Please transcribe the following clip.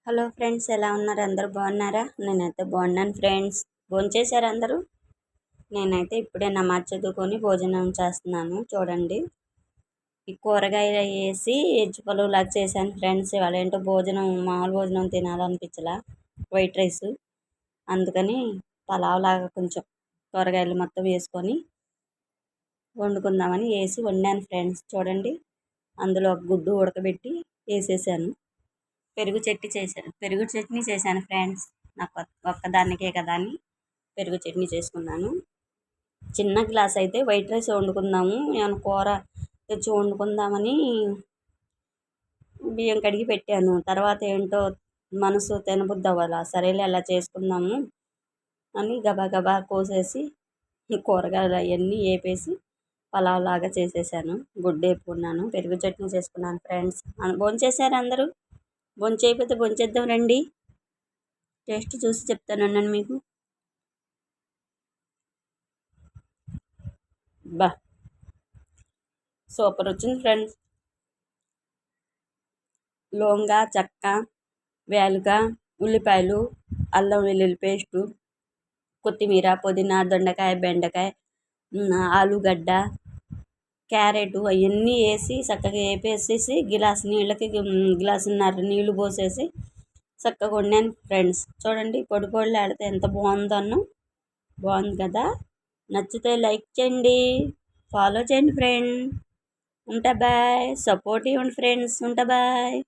Hello friends, ఎలా ఉన్నారు? అందరూ బాగున్నారా? నేనైతే బాగున్నాను ఫ్రెండ్స్. భోంచేశారు అందరూ? నేనైతే ఇప్పుడే నమాజ్ చదువుకొని భోజనం చేస్తున్నాను. చూడండి, ఈ కూరగాయలు వేసి ఎజ్జు పలువు లాగా చేశాను ఫ్రెండ్స్. ఇవాళ ఏంటో భోజనం మామూలు భోజనం తినాలనిపించలా, వైట్ రైస్. అందుకని పలావ్ లాగా కొంచెం కూరగాయలు మొత్తం వేసుకొని వండుకుందామని వండాను ఫ్రెండ్స్. చూడండి, అందులో ఒక గుడ్డు ఉడకబెట్టి వేసేసాను. పెరుగు చట్నీ చేశాను ఫ్రెండ్స్. నాకు ఒక్కదానికే కదా అని పెరుగు చట్నీ చేసుకున్నాను. చిన్న గ్లాస్ అయితే వైట్ రైస్ వండుకుందాము, ఏమైనా కూర తెచ్చి వండుకుందామని బియ్యం కడిగి పెట్టాను. తర్వాత ఏంటో మనసు తినబుద్ధి అవ్వాలా, సరేలే అలా చేసుకుందాము అని గబా గబా కోసేసి కూరగాయలు అవన్నీ వేపేసి పలావ్ లాగా చేసేసాను. గుడ్డు వేపుకున్నాను, పెరుగు చట్నీ చేసుకున్నాను ఫ్రెండ్స్. భోంచేశారు అందరూ? భోంచేయకపోతే భోంచేద్దాం రండి. టేస్ట్ చూసి చెప్తాను మీకు. బా సూపర్ వచ్చింది ఫ్రెండ్స్. లవంగ, చెక్క, వేలుక, ఉల్లిపాయలు, అల్లం వెల్లుల్లి పేస్టు, కొత్తిమీర, పుదీనా, దొండకాయ, బెండకాయ, ఆలుగడ్డ, క్యారెట్ అవన్నీ వేసి చక్కగా వేపేసేసి గిలాసున్నర నీళ్ళు పోసేసి చక్కగా వండాను ఫ్రెండ్స్. చూడండి, పొడి పొడిలు ఆడితే ఎంత బాగుందన్నో. బాగుంది కదా? నచ్చితే లైక్ చేయండి, ఫాలో చేయండి ఫ్రెండ్. ఉంటా బాయ్. సపోర్ట్ ఇవ్వండి ఫ్రెండ్స్. ఉంటా బాయ్.